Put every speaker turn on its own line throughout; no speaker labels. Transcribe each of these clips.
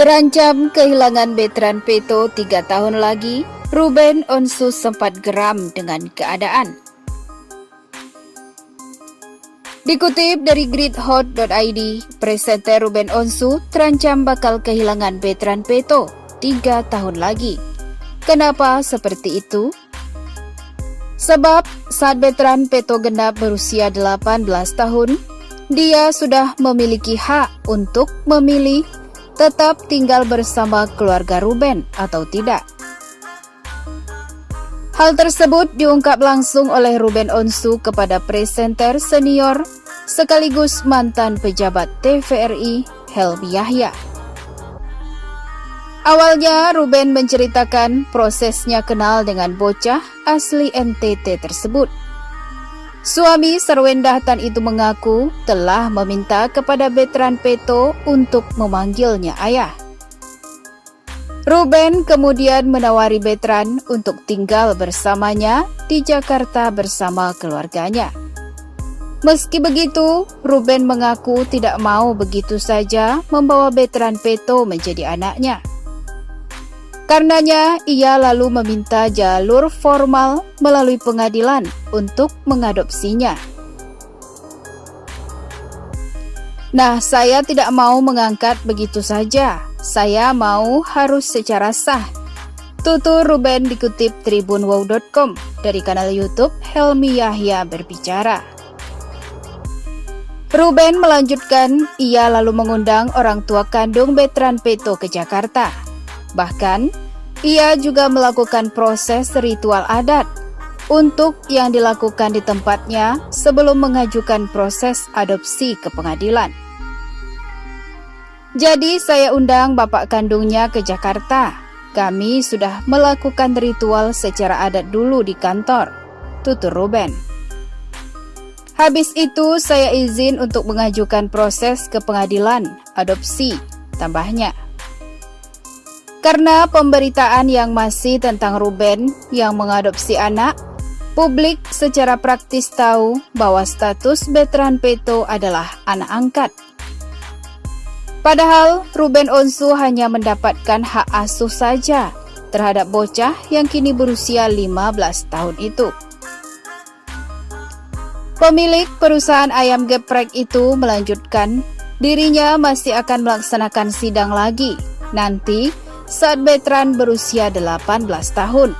Terancam kehilangan veteran Peto 3 tahun lagi, Ruben Onsu sempat geram dengan keadaan. Dikutip dari gridhot.id, presenter Ruben Onsu terancam bakal kehilangan veteran Peto 3 tahun lagi. Kenapa seperti itu? Sebab saat veteran Peto genap berusia 18 tahun, dia sudah memiliki hak untuk memilih tetap tinggal bersama keluarga Ruben atau tidak. Hal tersebut diungkap langsung oleh Ruben Onsu kepada presenter senior sekaligus mantan pejabat TVRI Helmi Yahya. Awalnya Ruben menceritakan prosesnya kenal dengan bocah asli NTT tersebut. Suami Sarwendah Tan itu mengaku telah meminta kepada veteran Peto untuk memanggilnya ayah. Ruben kemudian menawari veteran untuk tinggal bersamanya di Jakarta bersama keluarganya. Meski begitu, Ruben mengaku tidak mau begitu saja membawa veteran Peto menjadi anaknya. Karenanya, ia lalu meminta jalur formal melalui pengadilan untuk mengadopsinya. Nah, saya tidak mau mengangkat begitu saja. Saya mau harus secara sah. Tutur Ruben dikutip tribunwow.com dari kanal YouTube Helmi Yahya berbicara. Ruben melanjutkan, ia lalu mengundang orang tua kandung veteran Peto ke Jakarta. Bahkan, ia juga melakukan proses ritual adat untuk yang dilakukan di tempatnya sebelum mengajukan proses adopsi ke pengadilan. Jadi saya undang bapak kandungnya ke Jakarta. Kami sudah melakukan ritual secara adat dulu di kantor, tutur Ruben. Habis itu saya izin untuk mengajukan proses ke pengadilan adopsi, tambahnya. Karena pemberitaan yang masih tentang Ruben yang mengadopsi anak, publik secara praktis tahu bahwa status veteran Peto adalah anak angkat. Padahal Ruben Onsu hanya mendapatkan hak asuh saja terhadap bocah yang kini berusia 15 tahun itu. Pemilik perusahaan ayam geprek itu melanjutkan, dirinya masih akan melaksanakan sidang lagi nanti saat veteran berusia 18 tahun.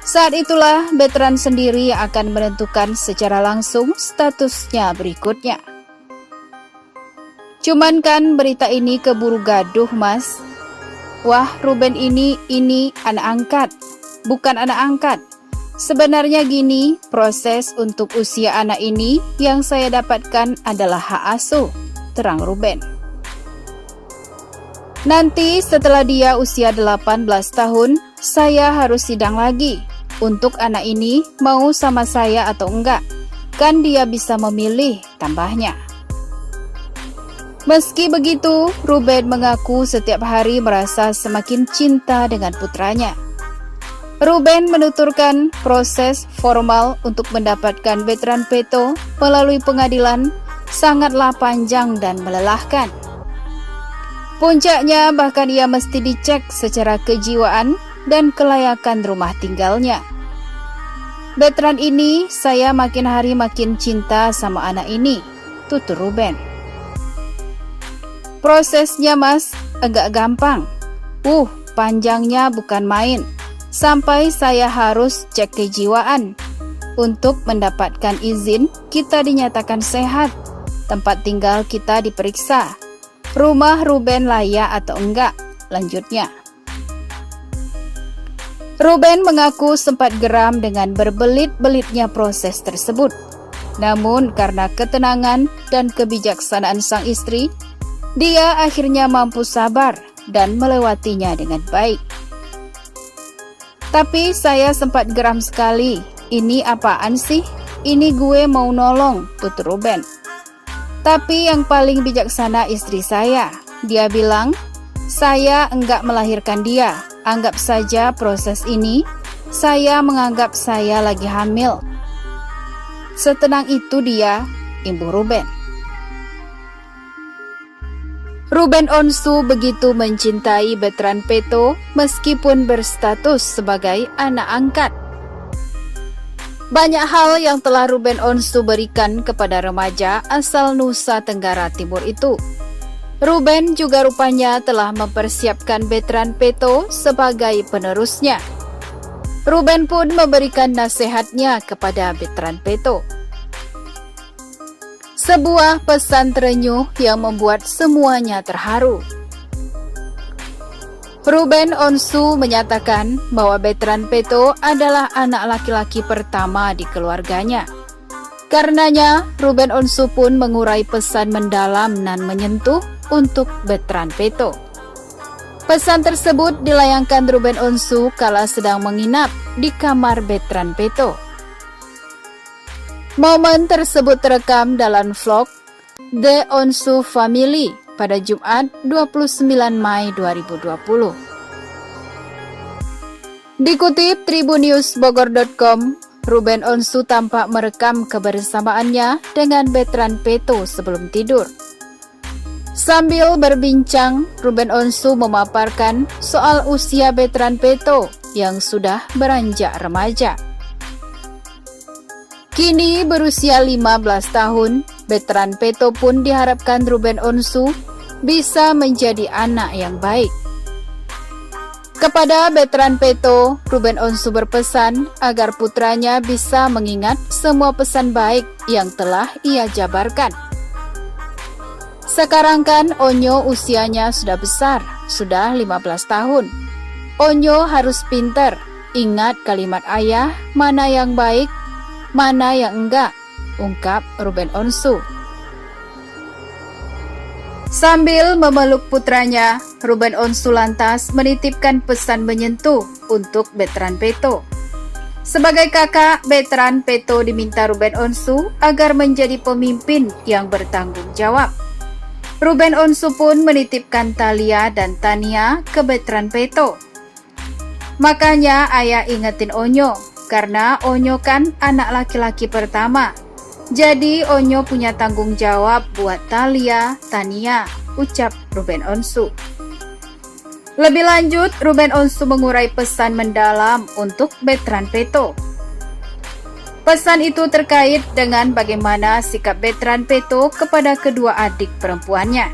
Saat itulah veteran sendiri akan menentukan secara langsung statusnya berikutnya. Cuman kan berita ini keburu gaduh, Mas. Wah, Ruben ini anak angkat, bukan anak angkat. Sebenarnya gini, proses untuk usia anak ini yang saya dapatkan adalah hak asuh, terang Ruben. Nanti setelah dia usia 18 tahun, saya harus sidang lagi untuk anak ini mau sama saya atau enggak. Kan dia bisa memilih, tambahnya. Meski begitu, Ruben mengaku setiap hari merasa semakin cinta dengan putranya. Ruben menuturkan proses formal untuk mendapatkan veteran Peto melalui pengadilan sangatlah panjang dan melelahkan. Puncaknya bahkan ia mesti dicek secara kejiwaan dan kelayakan rumah tinggalnya. Veteran ini, saya makin hari makin cinta sama anak ini, tutur Ruben. Prosesnya, Mas, agak gampang. Panjangnya bukan main. Sampai saya harus cek kejiwaan. Untuk mendapatkan izin, kita dinyatakan sehat. Tempat tinggal kita diperiksa. Rumah Ruben layak atau enggak, lanjutnya. Ruben mengaku sempat geram dengan berbelit-belitnya proses tersebut. Namun karena ketenangan dan kebijaksanaan sang istri, dia akhirnya mampu sabar dan melewatinya dengan baik. Tapi saya sempat geram sekali. Ini apaan sih? Ini gue mau nolong, tutur Ruben. Tapi yang paling bijaksana istri saya. Dia bilang, saya enggak melahirkan dia. Anggap saja proses ini, saya menganggap saya lagi hamil. Setenang itu dia, imbuh Ruben. Ruben Onsu begitu mencintai Bertrand Peto meskipun berstatus sebagai anak angkat. Banyak hal yang telah Ruben Onsu berikan kepada remaja asal Nusa Tenggara Timur itu. Ruben juga rupanya telah mempersiapkan Bertrand Peto sebagai penerusnya. Ruben pun memberikan nasihatnya kepada Bertrand Peto. Sebuah pesan terenyuh yang membuat semuanya terharu. Ruben Onsu menyatakan bahwa Bertrand Peto adalah anak laki-laki pertama di keluarganya. Karenanya, Ruben Onsu pun mengurai pesan mendalam dan menyentuh untuk Bertrand Peto. Pesan tersebut dilayangkan Ruben Onsu kala sedang menginap di kamar Bertrand Peto. Momen tersebut terekam dalam vlog The Onsu Family pada Jumat 29 Mei 2020. Dikutip tribunnewsbogor.com, Ruben Onsu tampak merekam kebersamaannya dengan Bertrand Peto sebelum tidur. Sambil berbincang, Ruben Onsu memaparkan soal usia Bertrand Peto yang sudah beranjak remaja. Kini berusia 15 tahun, Bertrand Peto pun diharapkan Ruben Onsu bisa menjadi anak yang baik. Kepada Bertrand Peto, Ruben Onsu berpesan agar putranya bisa mengingat semua pesan baik yang telah ia jabarkan. Sekarang kan Onyo usianya sudah besar, sudah 15 tahun. Onyo harus pintar, ingat kalimat ayah, mana yang baik, mana yang enggak, ungkap Ruben Onsu. Sambil memeluk putranya, Ruben Onsu lantas menitipkan pesan menyentuh untuk Bertrand Peto. Sebagai kakak, Bertrand Peto diminta Ruben Onsu agar menjadi pemimpin yang bertanggung jawab. Ruben Onsu pun menitipkan Thalia dan Tania ke Bertrand Peto. Makanya ayah ingetin Onyo, karena Onyo kan anak laki-laki pertama. Jadi Onyo punya tanggung jawab buat Thalia, Tania, ucap Ruben Onsu. Lebih lanjut, Ruben Onsu mengurai pesan mendalam untuk Bertrand Peto. Pesan itu terkait dengan bagaimana sikap Bertrand Peto kepada kedua adik perempuannya.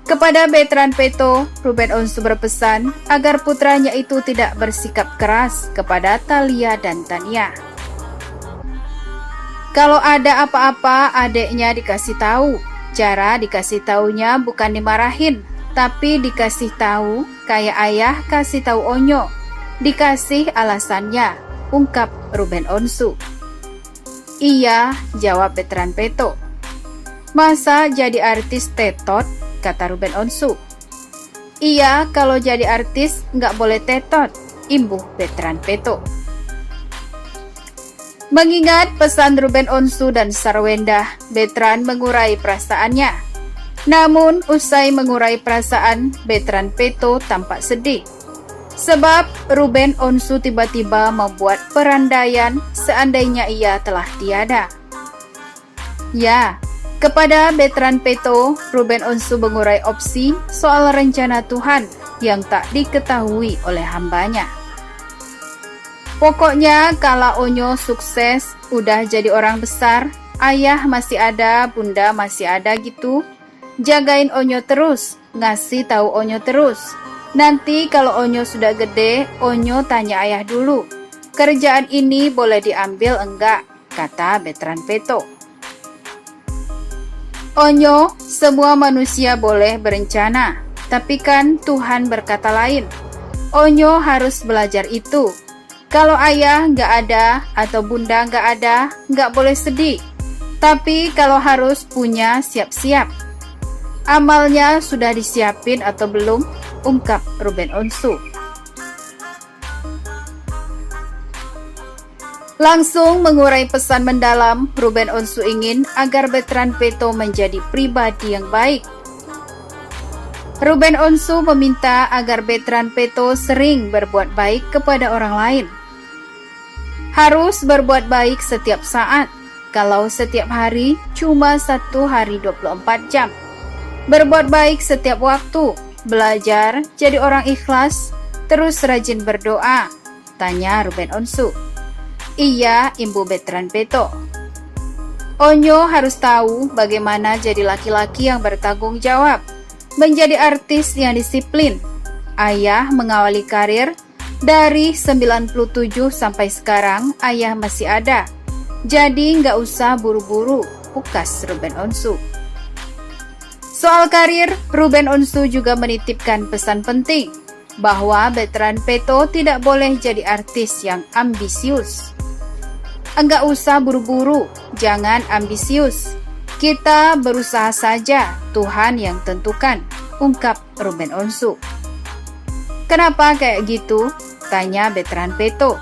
Kepada Bertrand Peto, Ruben Onsu berpesan agar putranya itu tidak bersikap keras kepada Thalia dan Tania. Kalau ada apa-apa, adiknya dikasih tahu. Cara dikasih taunya bukan dimarahin, tapi dikasih tahu kayak ayah kasih tahu Onyo. Dikasih alasannya, ungkap Ruben Onsu. Iya, jawab Bertrand Peto. Masa jadi artis tetot, kata Ruben Onsu. Iya, kalau jadi artis nggak boleh tetot, imbuh Bertrand Peto. Mengingat pesan Ruben Onsu dan Sarwenda, Bertrand mengurai perasaannya. Namun, usai mengurai perasaan, Bertrand Peto tampak sedih. Sebab Ruben Onsu tiba-tiba membuat perandaian seandainya ia telah tiada. Ya, kepada Bertrand Peto, Ruben Onsu mengurai opsi soal rencana Tuhan yang tak diketahui oleh hambanya. Pokoknya kalau Onyo sukses, udah jadi orang besar, ayah masih ada, bunda masih ada gitu. Jagain Onyo terus, ngasih tahu Onyo terus. Nanti kalau Onyo sudah gede, Onyo tanya ayah dulu. Kerjaan ini boleh diambil enggak? Kata Bertrand Peto. Onyo, semua manusia boleh berencana, tapi kan Tuhan berkata lain. Onyo harus belajar itu. Kalau ayah nggak ada atau bunda nggak ada, nggak boleh sedih. Tapi kalau harus punya, siap-siap. Amalnya sudah disiapin atau belum? Ungkap Ruben Onsu. Langsung mengurai pesan mendalam, Ruben Onsu ingin agar Bertrand Peto menjadi pribadi yang baik. Ruben Onsu meminta agar Bertrand Peto sering berbuat baik kepada orang lain. Harus berbuat baik setiap saat. Kalau setiap hari, cuma 1 hari 24 jam. Berbuat baik setiap waktu, belajar jadi orang ikhlas, terus rajin berdoa, tanya Ruben Onsu. Iya, Ibu Bertrand Peto. Onyo harus tahu bagaimana jadi laki-laki yang bertanggung jawab, menjadi artis yang disiplin. Ayah mengawali karir dari 97 sampai sekarang ayah masih ada. Jadi nggak usah buru-buru, pukas Ruben Onsu. Soal karir, Ruben Onsu juga menitipkan pesan penting bahwa Bertrand Peto tidak boleh jadi artis yang ambisius. Enggak usah buru-buru, jangan ambisius. Kita berusaha saja, Tuhan yang tentukan, ungkap Ruben Onsu. Kenapa kayak gitu? Tanya Bertrand Peto.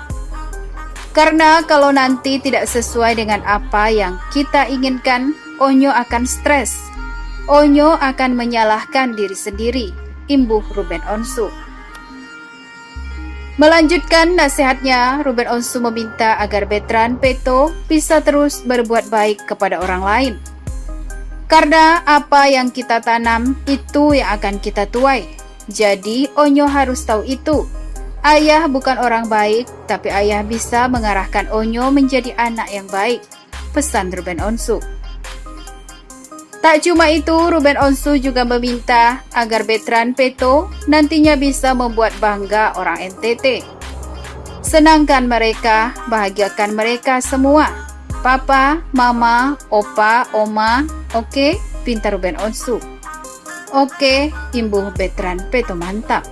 Karena kalau nanti tidak sesuai dengan apa yang kita inginkan, Onyo akan stres. Onyo akan menyalahkan diri sendiri, imbuh Ruben Onsu. Melanjutkan nasihatnya, Ruben Onsu meminta agar Bertrand Peto bisa terus berbuat baik kepada orang lain. Karena apa yang kita tanam, itu yang akan kita tuai. Jadi, Onyo harus tahu itu. Ayah bukan orang baik, tapi ayah bisa mengarahkan Onyo menjadi anak yang baik, pesan Ruben Onsu. Tak cuma itu, Ruben Onsu juga meminta agar Bertrand Peto nantinya bisa membuat bangga orang NTT. Senangkan mereka, bahagiakan mereka semua. Papa, Mama, Opa, Oma, oke? Pinta Ruben Onsu. Oke, imbuh Bertrand Peto, mantap.